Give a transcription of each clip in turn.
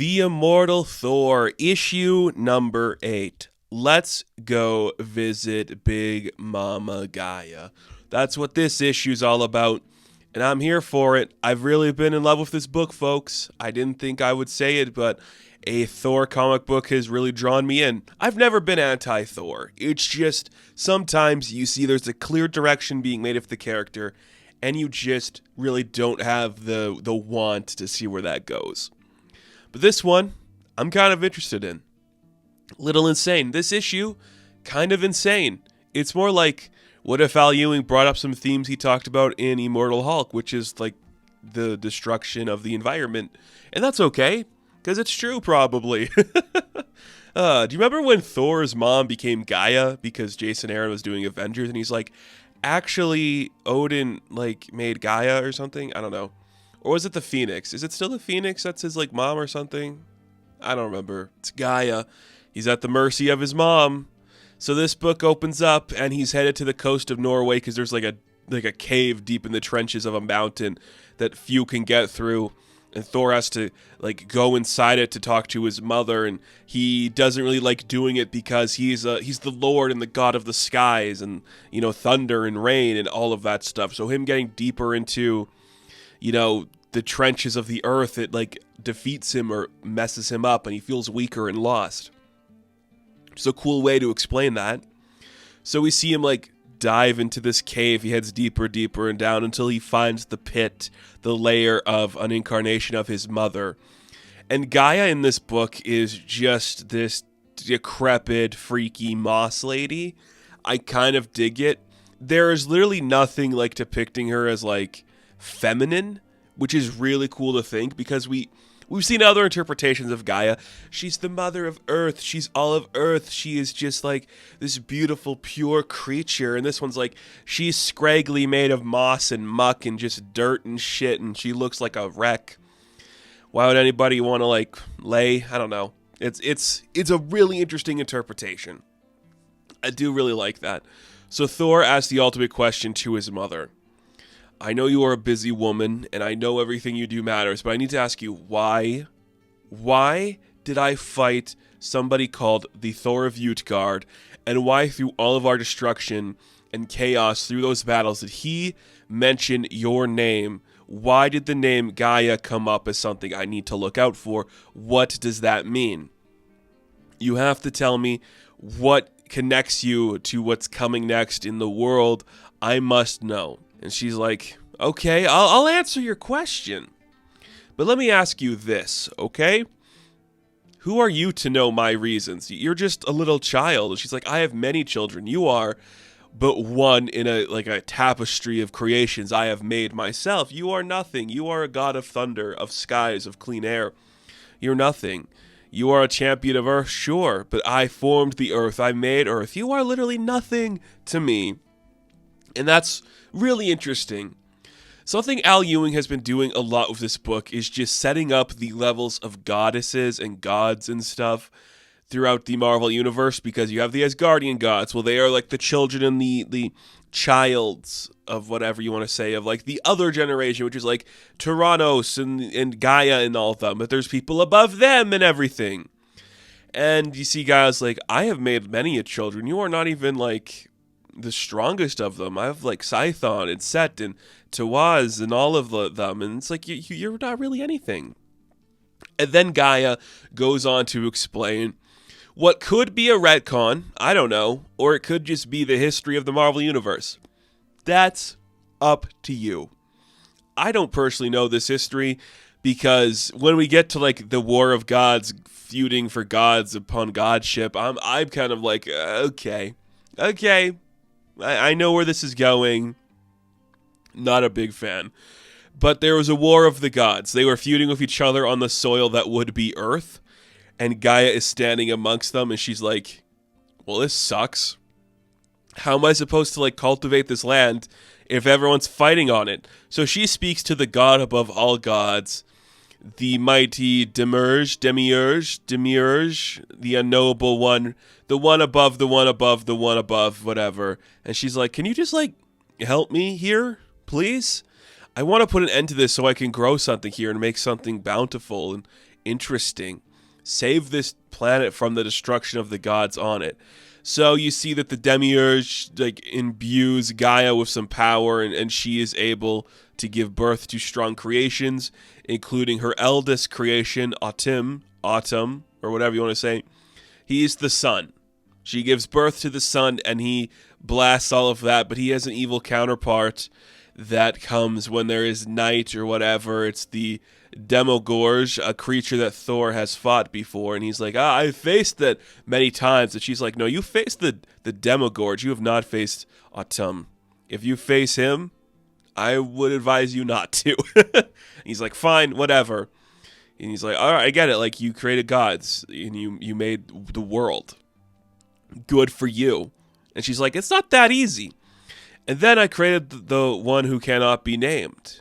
The Immortal Thor, issue number 8. Let's go visit Big Mama Gaea. That's what this issue's all about, and I'm here for it. I've really been in love with this book, folks. I didn't think I would say it, but a Thor comic book has really drawn me in. I've never been anti-Thor. It's just sometimes you see there's a clear direction being made of the character, and you just really don't have the want to see where that goes. But this one, I'm kind of interested in. Little insane. This issue, kind of insane. It's more like, what if Al Ewing brought up some themes he talked about in Immortal Hulk, which is like the destruction of the environment. And that's okay, because it's true, probably. Do you remember when Thor's mom became Gaea because Jason Aaron was doing Avengers, and he's like, actually, Odin, like, made Gaea or something? I don't know. Or was it the Phoenix? Is it still the Phoenix that's his, like, mom or something? I don't remember. It's Gaea. He's at the mercy of his mom. So this book opens up, and he's headed to the coast of Norway because there's, like a cave deep in the trenches of a mountain that few can get through. And Thor has to, like, go inside it to talk to his mother, and he doesn't really like doing it because he's the Lord and the God of the skies and, you know, thunder and rain and all of that stuff. So him getting deeper into, you know, the trenches of the earth, it, like, defeats him or messes him up, and he feels weaker and lost. It's a cool way to explain that. So we see him, like, dive into this cave. He heads deeper, deeper, and down until he finds the pit, the lair of an incarnation of his mother. And Gaea in this book is just this decrepit, freaky moss lady. I kind of dig it. There is literally nothing, like, depicting her as, like, feminine, which is really cool to think, because we've seen other interpretations of Gaea. She's the mother of Earth. She's all of Earth. She is just like this beautiful, pure creature. And this one's like, she's scraggly, made of moss and muck and just dirt and shit, and she looks like a wreck. Why would anybody want to, like, lay? I don't know. It's a really interesting interpretation. I do really like that. So Thor asks the ultimate question to his mother. I know you are a busy woman, and I know everything you do matters, but I need to ask you, why? Why did I fight somebody called the Thor of Utgard, and why through all of our destruction and chaos through those battles did he mention your name? Why did the name Gaea come up as something I need to look out for? What does that mean? You have to tell me what connects you to what's coming next in the world. I must know. And she's like, okay, I'll answer your question. But let me ask you this, okay? Who are you to know my reasons? You're just a little child. And she's like, I have many children. You are but one in a tapestry of creations I have made myself. You are nothing. You are a god of thunder, of skies, of clean air. You're nothing. You are a champion of Earth, sure, but I formed the Earth. I made Earth. You are literally nothing to me. And that's really interesting. Something Al Ewing has been doing a lot with this book is just setting up the levels of goddesses and gods and stuff throughout the Marvel Universe, because you have the Asgardian gods. Well, they are like the children and the childs of whatever you want to say, of like the other generation, which is like Tyrannos and Gaea and all of them. But there's people above them and everything. And you see guys like, I have made many a children. You are not even like the strongest of them. I have like Scython and Set and Tawaz and all of them, and it's like you're not really anything. And then Gaea goes on to explain what could be a retcon, I don't know, or it could just be the history of the Marvel Universe. That's up to you. I don't personally know this history, because when we get to like the War of Gods feuding for gods upon godship, I'm kind of like, okay. I know where this is going. Not a big fan. But there was a war of the gods. They were feuding with each other on the soil that would be Earth. And Gaea is standing amongst them, and she's like, well, this sucks. How am I supposed to, like, cultivate this land if everyone's fighting on it? So she speaks to the god above all gods, the mighty Demiurge, the unknowable one, the one above, the one above, the one above, whatever. And she's like, can you just, like, help me here, please? I want to put an end to this so I can grow something here and make something bountiful. And interesting. Save this planet from the destruction of the gods on it. So you see that the demiurge imbues Gaia with some power, and she is able to give birth to strong creations, including her eldest creation, Autumn, or whatever you want to say. He's the sun. She gives birth to the sun, and he blasts all of that, but he has an evil counterpart that comes when there is night or whatever. It's the Demogorge, a creature that Thor has fought before, and he's like, I've faced that many times. And she's like, no, you faced the Demogorge. You have not faced Autumn. If you face him, I would advise you not to. He's like, fine, whatever. And he's like, all right, I get it. Like, you created gods, and you made the world. Good for you. And she's like, it's not that easy. And then I created the one who cannot be named.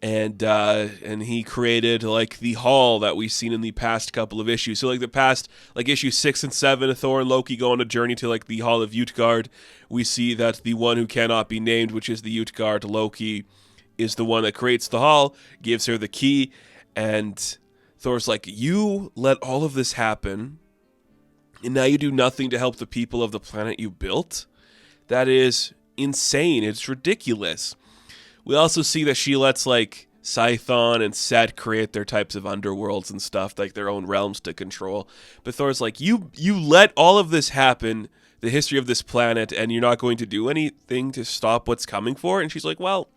And he created like the hall that we've seen in the past couple of issues. So like the past, like issue 6 and 7, Thor and Loki go on a journey to like the hall of Utgard. We see that the one who cannot be named, which is the Utgard, Loki, is the one that creates the hall, gives her the key, and Thor's like, you let all of this happen, and now you do nothing to help the people of the planet you built? That is insane. It's ridiculous. We also see that she lets, like, Scython and Set create their types of underworlds and stuff, like their own realms to control. But Thor's like, you let all of this happen, the history of this planet, and you're not going to do anything to stop what's coming for it? And she's like, well,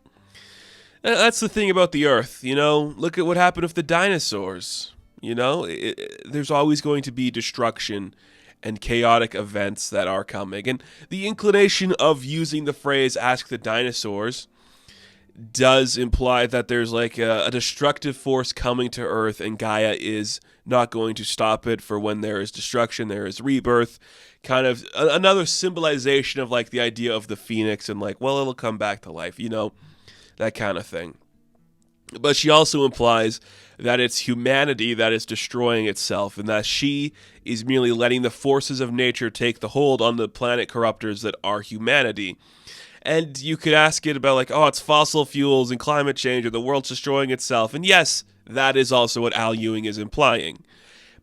that's the thing about the Earth, you know? Look at what happened with the dinosaurs, you know? There's always going to be destruction and chaotic events that are coming. And the inclination of using the phrase, ask the dinosaurs, does imply that there's like a destructive force coming to Earth, and Gaia is not going to stop it. For when there is destruction, there is rebirth. Kind of another symbolization of like the idea of the phoenix and like, well, it'll come back to life, you know, that kind of thing. But she also implies that it's humanity that is destroying itself, and that she is merely letting the forces of nature take the hold on the planet corruptors that are humanity. And you could ask it about like, oh, it's fossil fuels and climate change, or the world's destroying itself. And yes, that is also what Al Ewing is implying.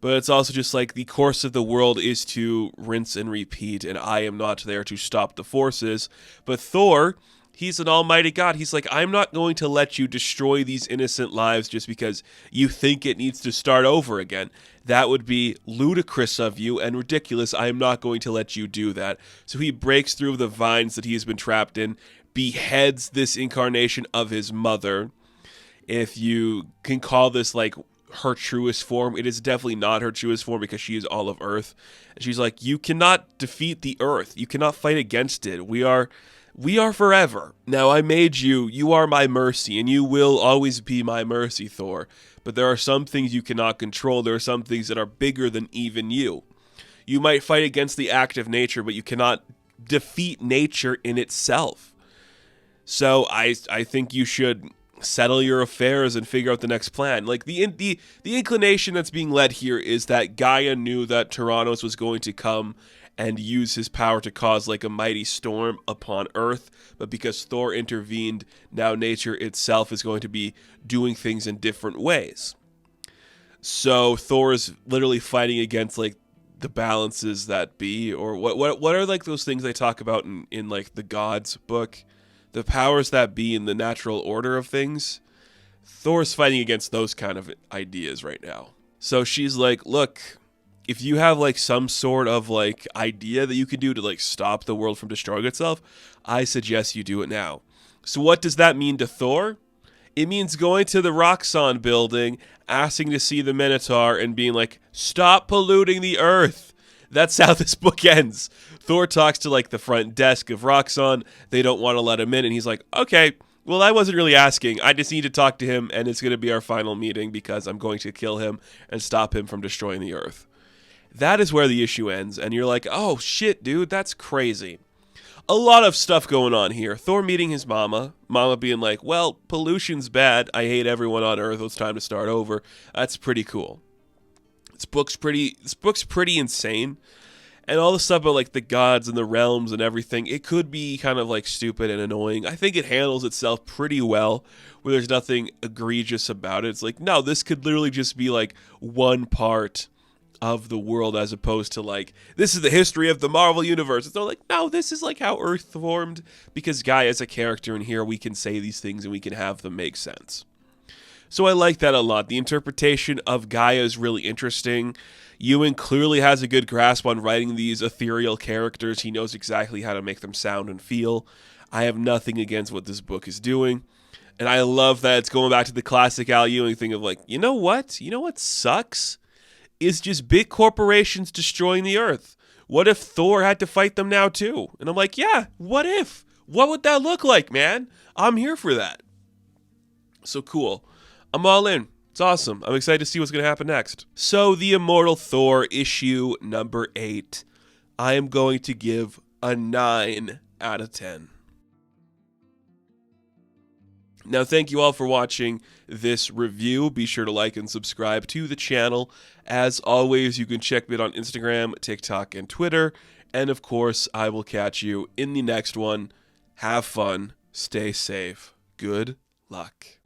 But it's also just like the course of the world is to rinse and repeat, and I am not there to stop the forces. But Thor, he's an almighty God. He's like, I'm not going to let you destroy these innocent lives just because you think it needs to start over again. That would be ludicrous of you and ridiculous. I am not going to let you do that. So he breaks through the vines that he has been trapped in, beheads this incarnation of his mother. If you can call this like her truest form, it is definitely not her truest form because she is all of Earth. And she's like, you cannot defeat the Earth. You cannot fight against it. We are forever. Now I made you. You are my mercy, and you will always be my mercy, Thor. But there are some things you cannot control. There are some things that are bigger than even you. You might fight against the act of nature, but you cannot defeat nature in itself. So I think you should settle your affairs and figure out the next plan. Like the inclination that's being led here is that Gaia knew that Tyrannos was going to come and use his power to cause like a mighty storm upon Earth, but because Thor intervened, now nature itself is going to be doing things in different ways. So Thor is literally fighting against like the balances that be, or what are like those things they talk about in like the gods book, the powers that be in the natural order of things. Thor's fighting against those kind of ideas right now. So she's like, look, if you have like some sort of like idea that you can do to like stop the world from destroying itself, I suggest you do it now. So what does that mean to Thor? It means going to the Roxxon building, asking to see the Minotaur, and being like, stop polluting the Earth. That's how this book ends. Thor talks to like the front desk of Roxxon. They don't want to let him in, and he's like, okay, well, I wasn't really asking. I just need to talk to him, and it's going to be our final meeting because I'm going to kill him and stop him from destroying the Earth. That is where the issue ends, and you're like, oh shit, dude, that's crazy. A lot of stuff going on here. Thor meeting his mama being like, well, pollution's bad, I hate everyone on Earth, it's time to start over. That's pretty cool. This book's pretty insane, And all the stuff about like the gods and the realms and everything, it could be kind of like stupid and annoying. I think it handles itself pretty well, where there's nothing egregious about it. It's like, no, this could literally just be like one part of the world, as opposed to like, this is the history of the Marvel universe. It's all like, no, this is like how Earth formed, because Gaia is a character in here. We can say these things and we can have them make sense. So I like that a lot. The interpretation of Gaia is really interesting. Ewan clearly has a good grasp on writing these ethereal characters. He knows exactly how to make them sound and feel. I have nothing against what this book is doing. And I love that it's going back to the classic Al Ewing thing of like, you know what? You know what sucks? Is just big corporations destroying the Earth. What if Thor had to fight them now too? And I'm like, yeah, what if? What would that look like, man? I'm here for that. So cool. I'm all in. It's awesome. I'm excited to see what's going to happen next. So the Immortal Thor issue number 8, I am going to give a 9 out of 10. Now, thank you all for watching this review. Be sure to like and subscribe to the channel. As always, you can check me out on Instagram, TikTok, and Twitter. And of course, I will catch you in the next one. Have fun. Stay safe. Good luck.